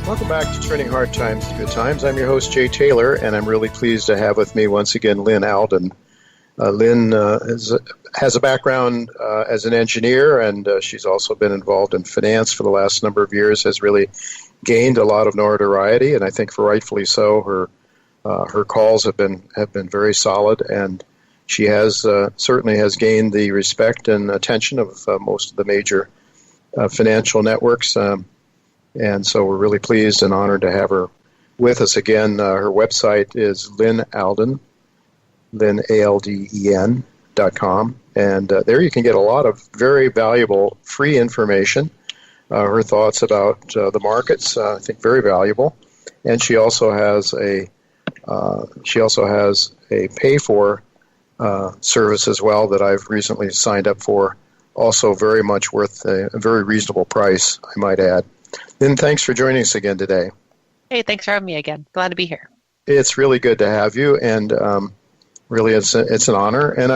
Welcome back to Turning Hard Times to Good Times. I'm your host, Jay Taylor, and I'm really pleased to have with me once again Lyn Alden. Lyn has a background as an engineer, and she's also been involved in finance for the last number of years, has really gained a lot of notoriety, and I think for rightfully so. Her calls have been very solid, and she has certainly has gained the respect and attention of most of the major financial networks. And so we're really pleased and honored to have her with us again. Her website is Lyn Alden, LynAlden.com. And there you can get a lot of very valuable free information. Her thoughts about the markets, I think, very valuable. And she also has a pay-for service as well that I've recently signed up for. Also very much worth a very reasonable price, I might add. Lyn, thanks for joining us again today. Hey, thanks for having me again. Glad to be here. It's really good to have you, and really it's an honor. And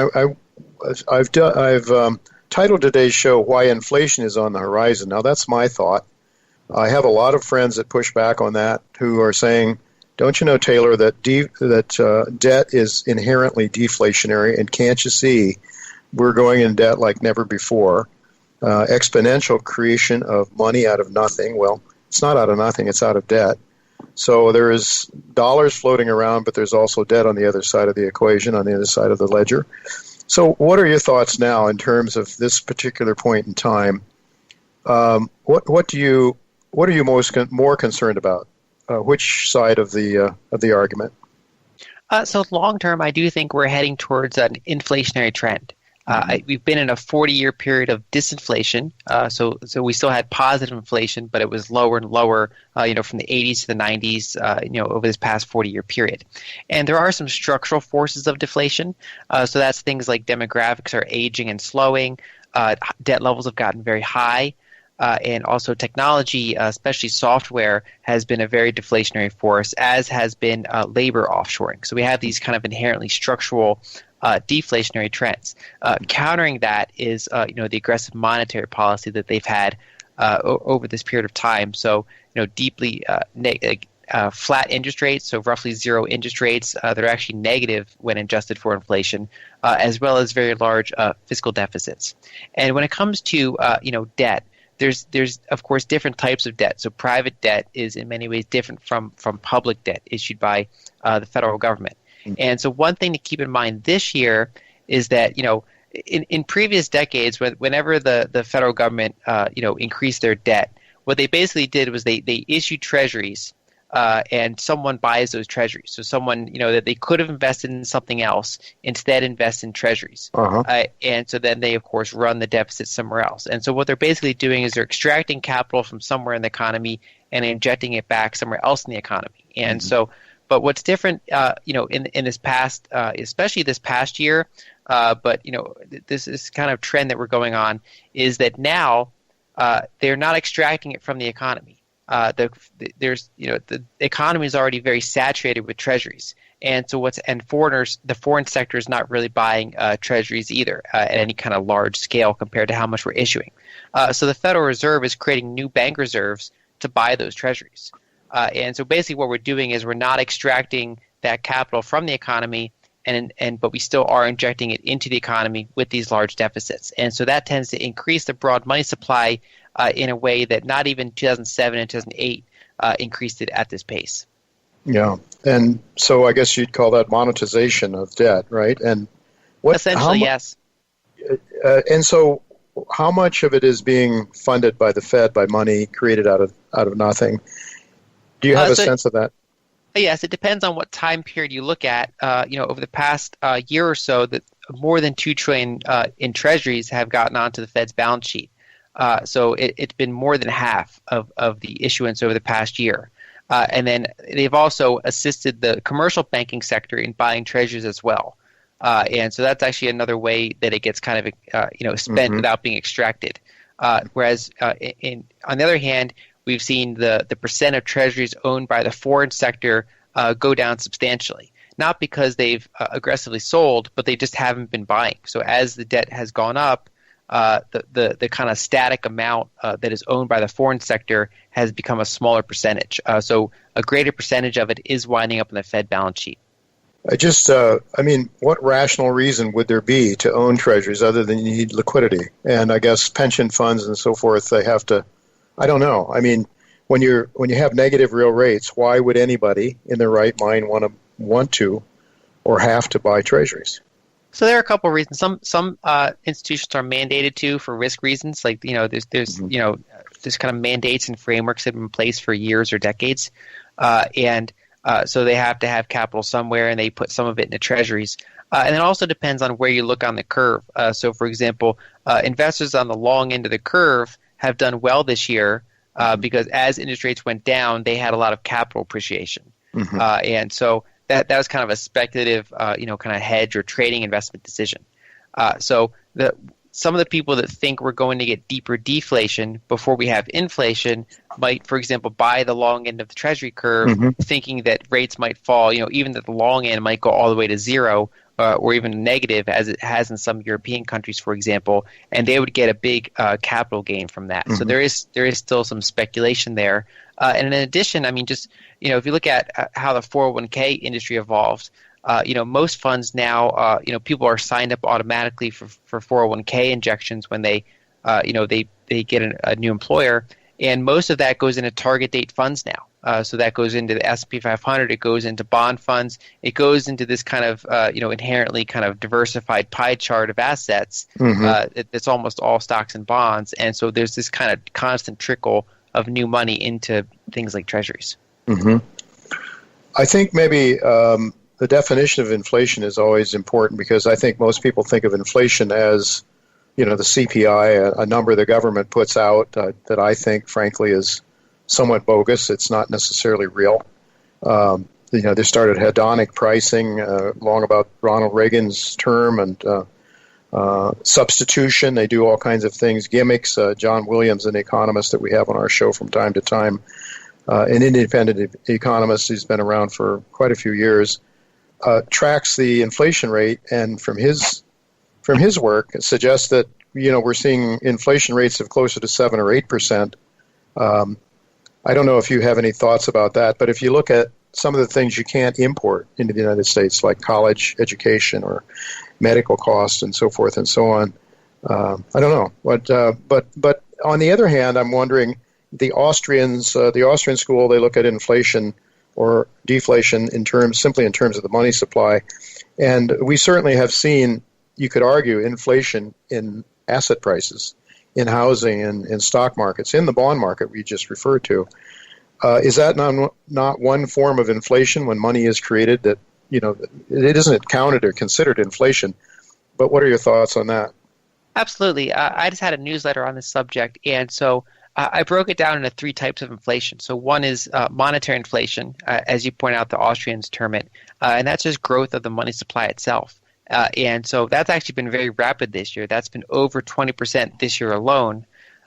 I've titled today's show "Why Inflation is on the Horizon." Now that's my thought. I have a lot of friends that push back on that, who are saying, "Don't you know, Taylor, that debt is inherently deflationary, and can't you see we're going in debt like never before?" Exponential creation of money out of nothing. Well, it's not out of nothing, it's out of debt. So there is dollars floating around, but there's also debt on the other side of the equation, on the other side of the ledger. So what are your thoughts now in terms of this particular point in time? What are you more concerned about? Which side of the argument? So long term, I do think we're heading towards an inflationary trend. We've been in a 40-year period of disinflation. So we still had positive inflation, but it was lower and lower, from the 80s to the 90s, over this past 40-year period. And there are some structural forces of deflation. So that's things like demographics are aging and slowing. Debt levels have gotten very high. And also technology, especially software, has been a very deflationary force, as has been labor offshoring. So we have these kind of inherently structural deflationary trends. Countering that is, the aggressive monetary policy that they've had over this period of time. So, deeply flat interest rates, so roughly zero interest rates. They're actually negative when adjusted for inflation, as well as very large fiscal deficits. And when it comes to, debt, there's of course different types of debt. So private debt is in many ways different from public debt issued by the federal government. And so one thing to keep in mind this year is that, in previous decades, whenever the federal government, increased their debt, what they basically did was they issued treasuries, and someone buys those treasuries. So someone, that they could have invested in something else, instead invest in treasuries. And so then they, of course, run the deficit somewhere else. And so what they're basically doing is they're extracting capital from somewhere in the economy and injecting it back somewhere else in the economy. And so, but what's different, in this past, especially this past year, but this is kind of trend that we're going on, is that now they're not extracting it from the economy. The economy is already very saturated with treasuries, and so the foreign sector is not really buying treasuries either at any kind of large scale compared to how much we're issuing. So the Federal Reserve is creating new bank reserves to buy those treasuries. And so basically what we're doing is we're not extracting that capital from the economy, but we still are injecting it into the economy with these large deficits. And so that tends to increase the broad money supply in a way that not even 2007 and 2008 increased it at this pace. Yeah. And so I guess you'd call that monetization of debt, right? And essentially, yes. And so how much of it is being funded by the Fed by money created out of nothing? Do you have a sense of that? Yes, it depends on what time period you look at. Over the past year or so, that more than $2 trillion in treasuries have gotten onto the Fed's balance sheet. So it's been more than half of the issuance over the past year. And then they've also assisted the commercial banking sector in buying treasuries as well. And so that's actually another way that it gets kind of spent without being extracted. Whereas on the other hand, we've seen the percent of treasuries owned by the foreign sector go down substantially. Not because they've aggressively sold, but they just haven't been buying. So as the debt has gone up, the kind of static amount that is owned by the foreign sector has become a smaller percentage. So a greater percentage of it is winding up in the Fed balance sheet. What rational reason would there be to own treasuries other than you need liquidity? And I guess pension funds and so forth, they have to, I don't know. I mean, when you have negative real rates, why would anybody in their right mind want to or have to buy treasuries? So there are a couple of reasons. Some institutions are mandated to for risk reasons. Like there's there's kind of mandates and frameworks that have been in place for years or decades, so they have to have capital somewhere, and they put some of it into treasuries. And it also depends on where you look on the curve. So, for example, investors on the long end of the curve have done well this year because as interest rates went down, they had a lot of capital appreciation, and so. That was kind of a speculative, kind of hedge or trading investment decision. So some of the people that think we're going to get deeper deflation before we have inflation might, for example, buy the long end of the Treasury curve, thinking that rates might fall. Even that the long end might go all the way to zero or even negative, as it has in some European countries, for example, and they would get a big capital gain from that. So there is still some speculation there. And in addition, if you look at how the 401k industry evolved, most funds now, people are signed up automatically for 401k injections when they get a new employer, and most of that goes into target date funds now. So that goes into the S&P 500, it goes into bond funds, it goes into this kind of inherently kind of diversified pie chart of assets. It's almost all stocks and bonds, and so there's this kind of constant trickle of new money into things like treasuries. I think maybe the definition of inflation is always important, because I think most people think of inflation as, the CPI, a number the government puts out that I think, frankly, is somewhat bogus. It's not necessarily real. They started hedonic pricing long about Ronald Reagan's term, and substitution. They do all kinds of things, gimmicks. John Williams, an economist that we have on our show from time to time, an independent economist who's been around for quite a few years, tracks the inflation rate, and from his work suggests that we're seeing inflation rates of closer to 7 or 8%. I don't know if you have any thoughts about that, but if you look at some of the things you can't import into the United States, like college education or medical costs and so forth and so on, I don't know. But on the other hand, I'm wondering, the Austrian school, they look at inflation or deflation simply in terms of the money supply, and we certainly have seen, you could argue, inflation in asset prices, in housing, and in stock markets, in the bond market we just referred to. Is that not one form of inflation when money is created that, it isn't counted or considered inflation? But what are your thoughts on that? Absolutely. I just had a newsletter on this subject, and so I broke it down into 3 types of inflation. So one is monetary inflation, as you point out, the Austrians term it, and that's just growth of the money supply itself. And so that's actually been very rapid this year. That's been over 20% this year alone.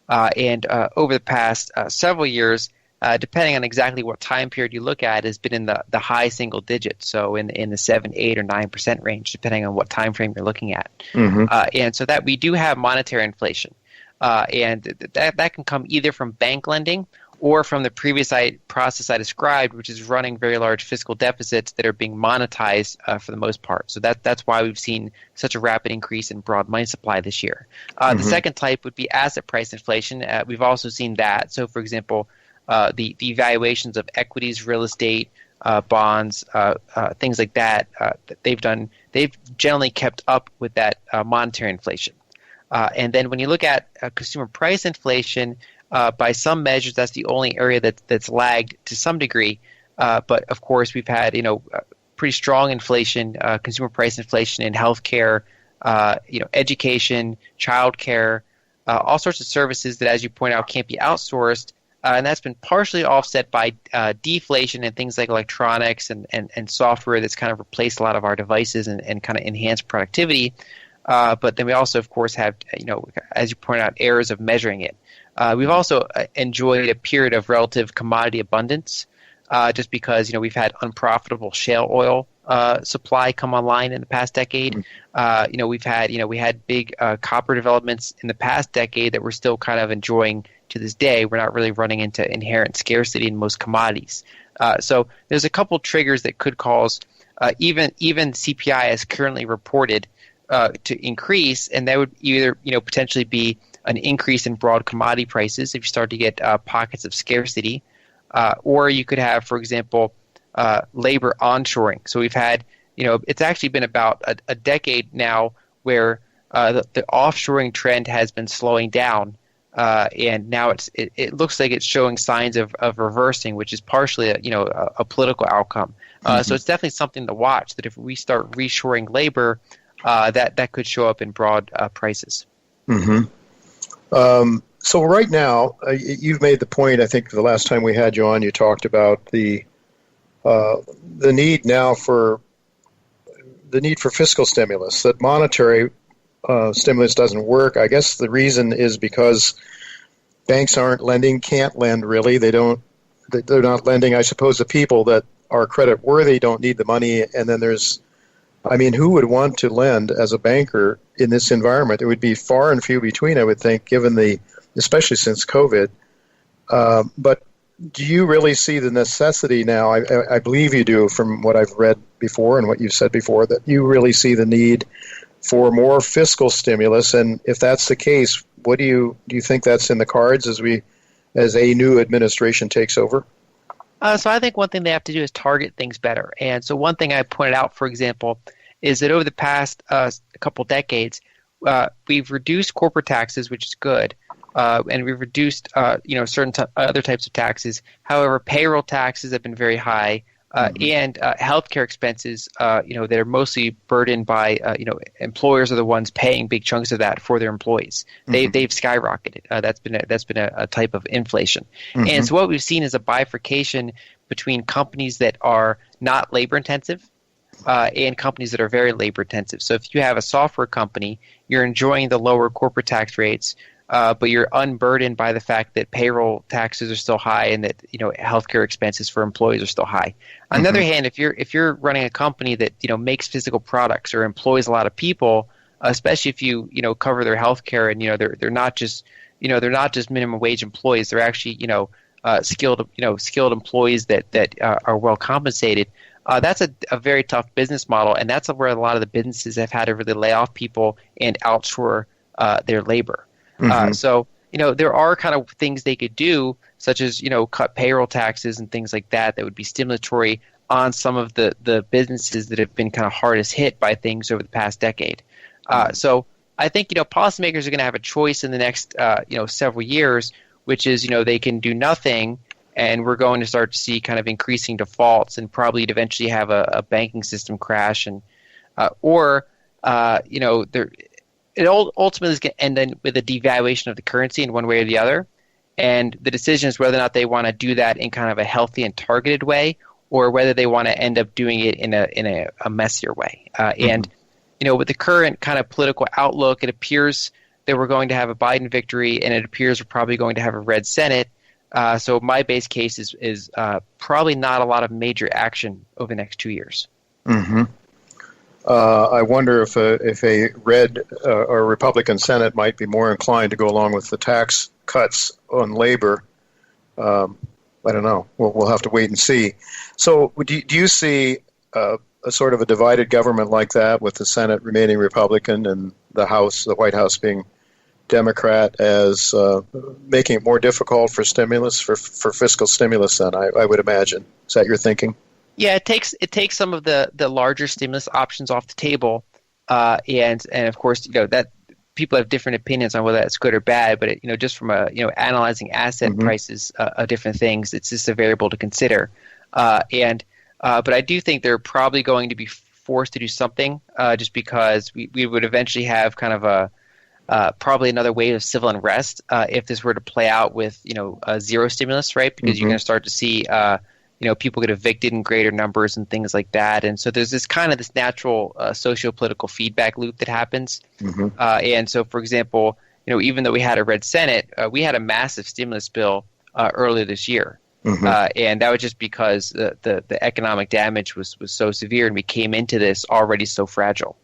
And over the past several years, depending on exactly what time period you look at, has been in the high single digits, so in the 7, 8, or 9% range, depending on what time frame you're looking at. And so that we do have monetary inflation. And that can come either from bank lending or from the previous process I described, which is running very large fiscal deficits that are being monetized for the most part. So that's why we've seen such a rapid increase in broad money supply this year. The second type would be asset price inflation. We've also seen that. So, for example, the valuations of equities, real estate, bonds, things like that, they've generally kept up with that monetary inflation. And then when you look at consumer price inflation, by some measures, that's the only area that's lagged to some degree. But of course, we've had pretty strong inflation, consumer price inflation in healthcare, education, childcare, all sorts of services that, as you point out, can't be outsourced. And that's been partially offset by deflation in things like electronics and software that's kind of replaced a lot of our devices and kind of enhanced productivity. But then we also, of course, have, as you point out, errors of measuring it. We've also enjoyed a period of relative commodity abundance just because, we've had unprofitable shale oil supply come online in the past decade. We had big copper developments in the past decade that we're still kind of enjoying to this day. We're not really running into inherent scarcity in most commodities. So there's a couple triggers that could cause even CPI as currently reported to increase, and that would either potentially be an increase in broad commodity prices if you start to get pockets of scarcity, or you could have, for example, labor onshoring. So we've had, it's actually been about a decade now where the offshoring trend has been slowing down, and now it looks like it's showing signs of reversing, which is partially a political outcome. So it's definitely something to watch, that if we start reshoring labor, that could show up in broad prices. Mm-hmm. So right now, you've made the point, I think the last time we had you on, you talked about the need now for fiscal stimulus, that monetary stimulus doesn't work. I guess the reason is because banks aren't lending, can't lend really. They're not lending. I suppose the people that are credit worthy don't need the money. And then who would want to lend as a banker in this environment? It would be far and few between, I would think, especially since COVID. But do you really see the necessity now? I believe you do, from what I've read before and what you've said before, that you really see the need for more fiscal stimulus. And if that's the case, what do you think that's in the cards as a new administration takes over? So I think one thing they have to do is target things better. And so one thing I pointed out, for example, is that over the past couple decades, we've reduced corporate taxes, which is good, and we've reduced certain other types of taxes. However, payroll taxes have been very high, and healthcare expenses, that are mostly burdened by employers are the ones paying big chunks of that for their employees. They've skyrocketed. That's been a type of inflation. And so what we've seen is a bifurcation between companies that are not labor intensive and companies that are very labor intensive. So if you have a software company, you're enjoying the lower corporate tax rates, but you're unburdened by the fact that payroll taxes are still high and that healthcare expenses for employees are still high. On the other hand, if you're running a company that makes physical products or employs a lot of people, especially if you cover their healthcare and they're not just minimum wage employees, they're actually skilled employees that are well compensated. That's a very tough business model, and that's where a lot of the businesses have had to really lay off people and outshore their labor. So there are kind of things they could do, such as cut payroll taxes and things like that would be stimulatory on some of the businesses that have been kind of hardest hit by things over the past decade. So I think policymakers are going to have a choice in the next several years, which is they can do nothing, and we're going to start to see kind of increasing defaults and probably eventually have a banking system crash, and it ultimately is going to end in with a devaluation of the currency in one way or the other. And the decision is whether or not they want to do that in kind of a healthy and targeted way, or whether they want to end up doing it in a messier way. And with the current kind of political outlook, it appears that we're going to have a Biden victory, and it appears we're probably going to have a red Senate. So my base case is probably not a lot of major action over the next 2 years. I wonder if a red or Republican Senate might be more inclined to go along with the tax cuts on labor. I don't know. We'll have to wait and see. So do you see a sort of a divided government like that, with the Senate remaining Republican and the White House being Democrat, as making it more difficult for fiscal stimulus then, I would imagine? Is that your thinking? Yeah, it takes some of the larger stimulus options off the table, and of course that people have different opinions on whether that's good or bad. But just from analyzing asset prices of different things, it's just a variable to consider. But I do think they're probably going to be forced to do something, just because we would eventually have kind of probably another wave of civil unrest if this were to play out with a zero stimulus, right? Because you're going to start to see people get evicted in greater numbers and things like that. And so there's this natural socio-political feedback loop that happens. And so, for example, even though we had a red Senate, we had a massive stimulus bill earlier this year. And that was just because the economic damage was so severe, and we came into this already so fragile.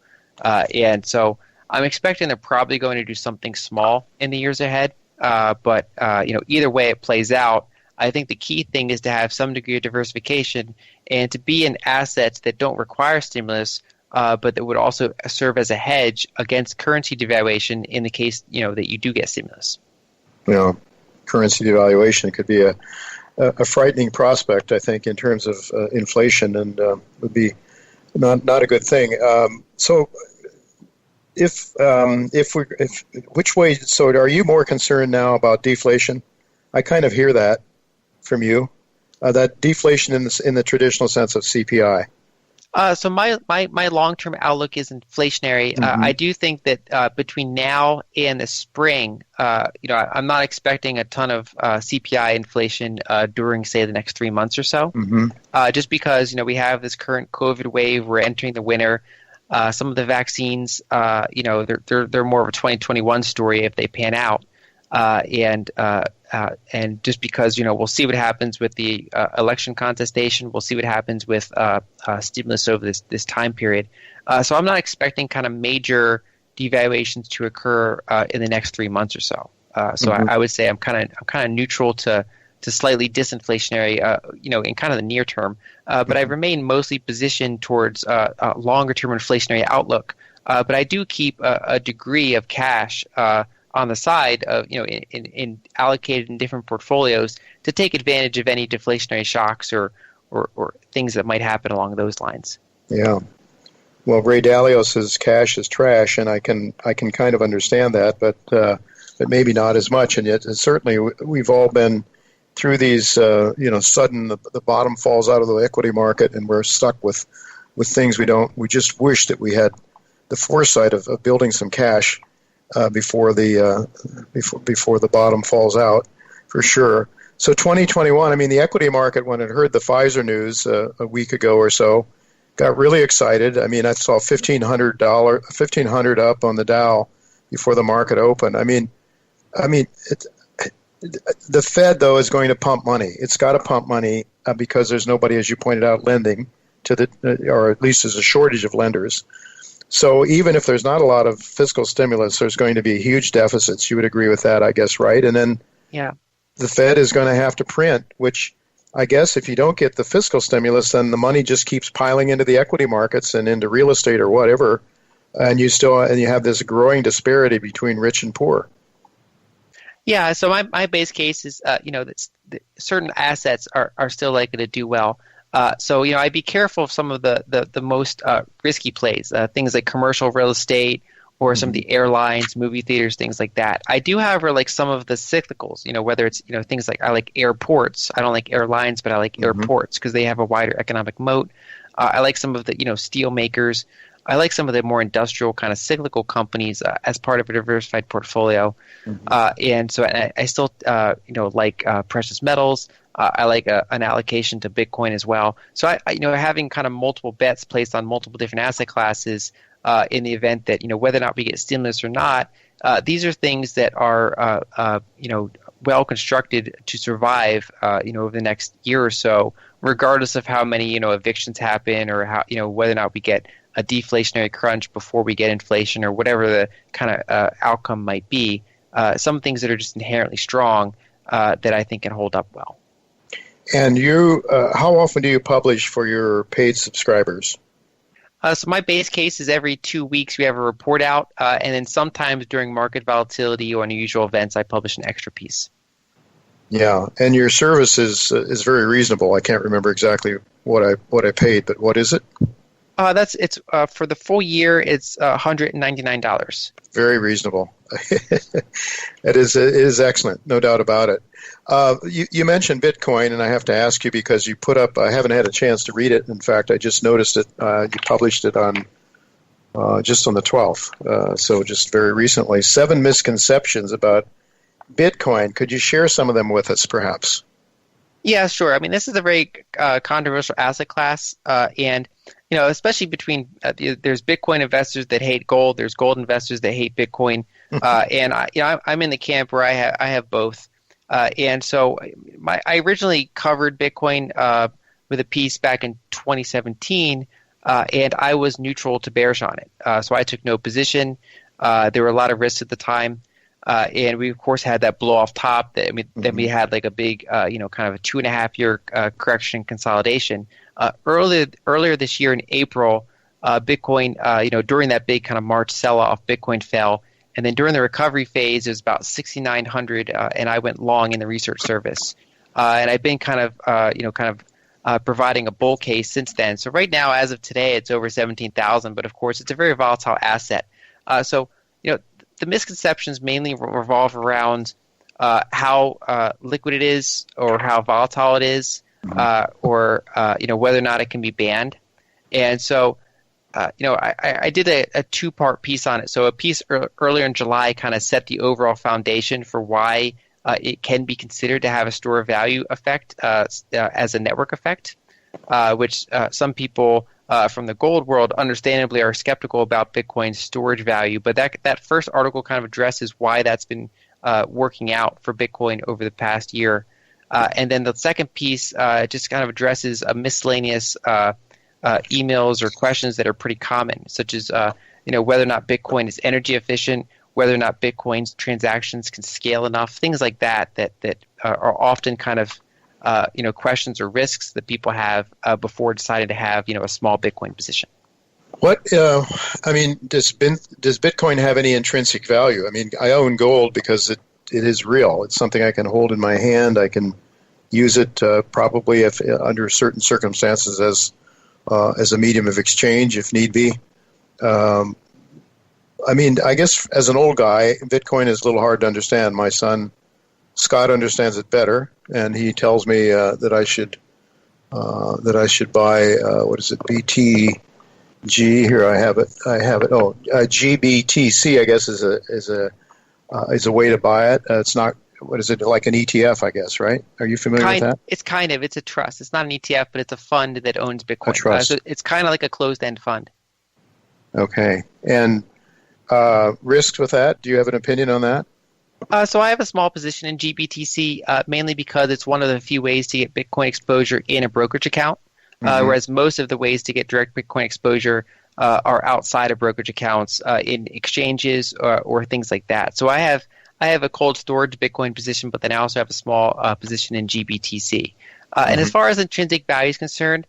And so I'm expecting they're probably going to do something small in the years ahead. But either way it plays out, I think the key thing is to have some degree of diversification and to be in assets that don't require stimulus, but that would also serve as a hedge against currency devaluation in the case that you do get stimulus. Currency devaluation could be a frightening prospect, I think, in terms of inflation, and would be not a good thing. Which way? So, are you more concerned now about deflation? I kind of hear that from you. That deflation in the traditional sense of CPI. So my long-term outlook is inflationary. I do think that between now and the spring, I'm not expecting a ton of CPI inflation during, say, the next 3 months or so. Just because we have this current COVID wave, we're entering the winter. Some of the vaccines, they're more of a 2021 story if they pan out. And just because we'll see what happens with the election contestation, we'll see what happens with stimulus over this time period. So I'm not expecting kind of major devaluations to occur in the next 3 months or so. I would say I'm kind of neutral to slightly disinflationary, in kind of the near term. But I remain mostly positioned towards a longer term inflationary outlook. But I do keep a degree of cash on the side of in allocated in different portfolios to take advantage of any deflationary shocks or things that might happen along those lines. Yeah. Well, Ray Dalio says cash is trash, and I can kind of understand that, but maybe not as much. And yet, certainly, we've all been through these. Sudden the bottom falls out of the equity market, and we're stuck with things we don't. We just wish that we had the foresight of building some cash before the bottom falls out, for sure. So 2021, I mean, the equity market, when it heard the Pfizer news a week ago or so, got really excited. I mean, I saw $1,500 up on the Dow before the market opened. I mean, the Fed, though, is going to pump money. It's got to pump money because there's nobody, as you pointed out, lending or at least there's a shortage of lenders. So even if there's not a lot of fiscal stimulus, there's going to be huge deficits. You would agree with that, I guess, right? And then the Fed is going to have to print, which I guess if you don't get the fiscal stimulus, then the money just keeps piling into the equity markets and into real estate or whatever, and you have this growing disparity between rich and poor. Yeah, so my base case is, that certain assets are still likely to do well. So I'd be careful of some of the most risky plays, things like commercial real estate or some of the airlines, movie theaters, things like that. I do, however, like some of the cyclicals, whether it's things like I like airports. I don't like airlines, but I like airports because they have a wider economic moat. I like some of the steel makers. I like some of the more industrial kind of cyclical companies as part of a diversified portfolio. And so I still like precious metals. I like an allocation to Bitcoin as well. So I having kind of multiple bets placed on multiple different asset classes in the event that whether or not we get stimulus or not, these are things that are well constructed to survive over the next year or so, regardless of how many evictions happen or how whether or not we get a deflationary crunch before we get inflation or whatever the kind of outcome might be. Some things that are just inherently strong that I think can hold up well. And you, how often do you publish for your paid subscribers? So my base case is every 2 weeks we have a report out, and then sometimes during market volatility or unusual events, I publish an extra piece. Yeah, and your service is very reasonable. I can't remember exactly what I paid, but what is it? It's for the full year. It's $199. Very reasonable. It is excellent, no doubt about it. You mentioned Bitcoin, and I have to ask you because you put up. I haven't had a chance to read it. In fact, I just noticed it. You published it on just on the 12th, so just very recently. 7 misconceptions about Bitcoin. Could you share some of them with us, perhaps? Yeah, sure. I mean, this is a very controversial asset class, and especially between there's Bitcoin investors that hate gold, there's gold investors that hate Bitcoin, and I'm in the camp where I have both. And so I originally covered Bitcoin with a piece back in 2017, and I was neutral to bearish on it. So I took no position. There were a lot of risks at the time. And we, of course, had that blow off top. Then we had like a big, kind of a 2.5-year correction consolidation. Earlier this year in April, Bitcoin, during that big kind of March sell-off, Bitcoin fell. And then during the recovery phase, it was about 6,900, and I went long in the research service. And I've been kind of providing a bull case since then. So right now, as of today, it's over 17,000. But of course, it's a very volatile asset. The misconceptions mainly revolve around how liquid it is, or how volatile it is, or whether or not it can be banned. And so, I did a 2-part piece on it. So a piece earlier in July kind of set the overall foundation for why it can be considered to have a store of value effect as a network effect, which some people from the gold world understandably are skeptical about Bitcoin's storage value. But that first article kind of addresses why that's been working out for Bitcoin over the past year. And then the second piece just kind of addresses a miscellaneous emails or questions that are pretty common, such as whether or not Bitcoin is energy efficient, whether or not Bitcoin's transactions can scale enough, things like that are often kind of questions or risks that people have before deciding to have a small Bitcoin position. What does Bitcoin have any intrinsic value? I mean, I own gold because it is real. It's something I can hold in my hand. I can use it probably if under certain circumstances as a medium of exchange if need be. I guess as an old guy, Bitcoin is a little hard to understand. My son Scott understands it better, and he tells me that I should buy what is it, BTG? Here I have it. Oh, GBTC, I guess is a way to buy it. It's not. What is it, like an ETF? I guess, right? Are you familiar with that? It's a trust. It's not an ETF, but it's a fund that owns Bitcoin. A trust. So it's kind of like a closed-end fund. Okay, and risks with that? Do you have an opinion on that? So I have a small position in GBTC, mainly because it's one of the few ways to get Bitcoin exposure in a brokerage account, whereas most of the ways to get direct Bitcoin exposure are outside of brokerage accounts in exchanges or things like that. So I have a cold storage Bitcoin position, but then I also have a small position in GBTC. And as far as intrinsic value is concerned,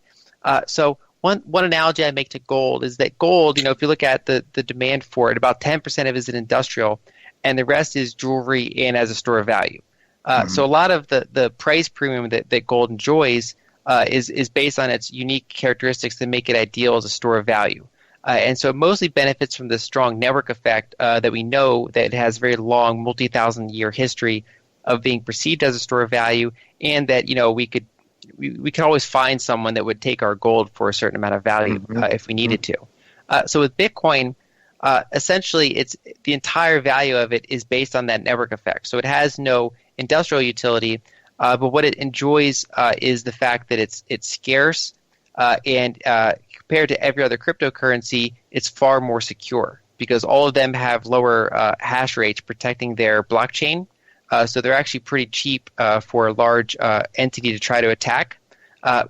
so one analogy I make to gold is that gold, if you look at the demand for it, about 10% of it is in industrial, and the rest is jewelry and as a store of value. So a lot of the price premium that gold enjoys is based on its unique characteristics that make it ideal as a store of value. And so it mostly benefits from the strong network effect that we know that it has very long, multi-thousand-year history of being perceived as a store of value, and that we could always find someone that would take our gold for a certain amount of value if we needed to. So with Bitcoin, essentially, it's the entire value of it is based on that network effect. So it has no industrial utility, but what it enjoys is the fact that it's scarce, and compared to every other cryptocurrency, it's far more secure because all of them have lower hash rates protecting their blockchain. So they're actually pretty cheap for a large entity to try to attack,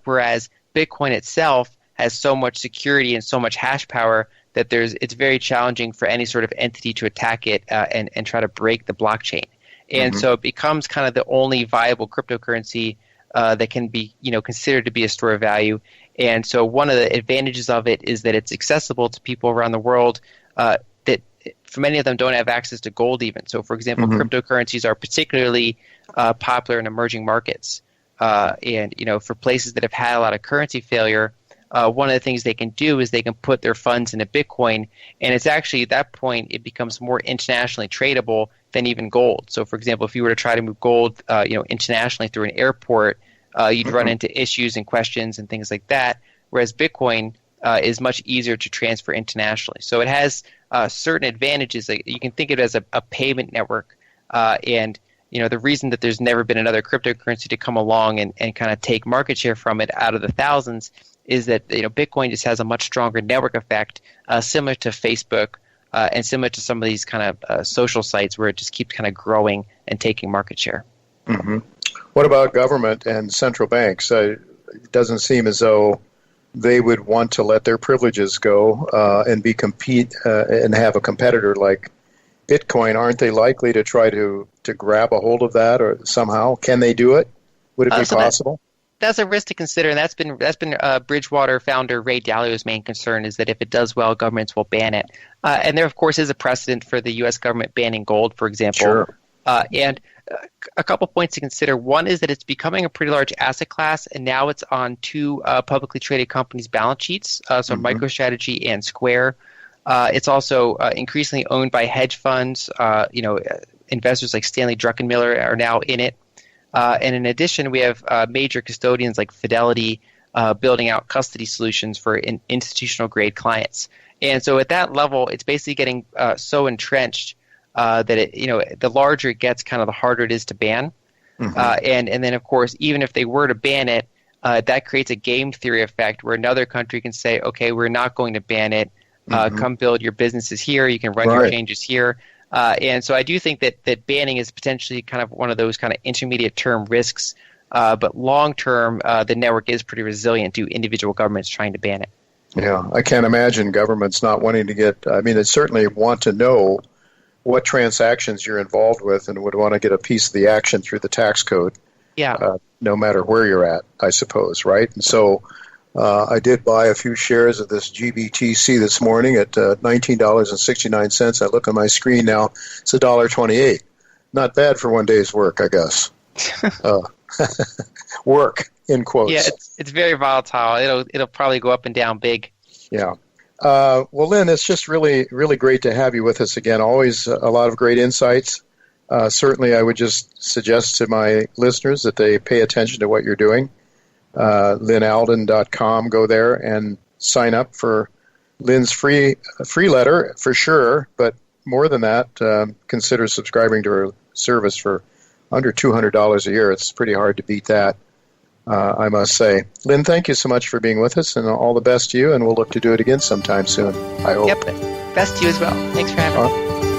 whereas Bitcoin itself has so much security and so much hash power that it's very challenging for any sort of entity to attack it and try to break the blockchain. And so it becomes kind of the only viable cryptocurrency that can be considered to be a store of value. And so one of the advantages of it is that it's accessible to people around the world that for many of them don't have access to gold even. So for example, cryptocurrencies are particularly popular in emerging markets. And for places that have had a lot of currency failure, one of the things they can do is they can put their funds into Bitcoin, and it's actually at that point it becomes more internationally tradable than even gold. So, for example, if you were to try to move gold, internationally through an airport, you'd run into issues and questions and things like that. Whereas Bitcoin is much easier to transfer internationally. So it has certain advantages. Like you can think of it as a payment network, and the reason that there's never been another cryptocurrency to come along and kind of take market share from it out of the thousands is that Bitcoin just has a much stronger network effect, similar to Facebook and similar to some of these kind of social sites where it just keeps kind of growing and taking market share. Mm-hmm. What about government and central banks? It doesn't seem as though they would want to let their privileges go and compete and have a competitor like Bitcoin. Aren't they likely to try to grab a hold of that or somehow? Can they do it? Would it be possible? That's a risk to consider, and that's been Bridgewater founder Ray Dalio's main concern, is that if it does well, governments will ban it. And there, of course, is a precedent for the U.S. government banning gold, for example. Sure. And a couple points to consider. One is that it's becoming a pretty large asset class, and now it's on two publicly traded companies' balance sheets, so MicroStrategy and Square. It's also increasingly owned by hedge funds. Investors like Stanley Druckenmiller are now in it. And in addition, we have major custodians like Fidelity building out custody solutions for institutional grade clients. And so at that level, it's basically getting so entrenched that the larger it gets, kind of the harder it is to ban. And then, of course, even if they were to ban it, that creates a game theory effect where another country can say, okay, we're not going to ban it. Come build your businesses here. You can run your changes here. And so I do think that banning is potentially kind of one of those kind of intermediate term risks. But long term, the network is pretty resilient to individual governments trying to ban it. Yeah, I can't imagine governments not wanting to get, they certainly want to know what transactions you're involved with and would want to get a piece of the action through the tax code. Yeah. No matter where you're at, I suppose, right? And so I did buy a few shares of this GBTC this morning at $19.69. I look on my screen now, it's $1.28. Not bad for one day's work, I guess. Work, in quotes. Yeah, it's very volatile. It'll probably go up and down big. Yeah. Well, Lyn, it's just really, really great to have you with us again. Always a lot of great insights. Certainly, I would just suggest to my listeners that they pay attention to what you're doing. LynAlden.com. Go there and sign up for Lyn's free letter for sure. But more than that, consider subscribing to her service for under $200 a year. It's pretty hard to beat that, I must say. Lyn, thank you so much for being with us, and all the best to you. And we'll look to do it again sometime soon, I hope. Yep. Best to you as well. Thanks for having me.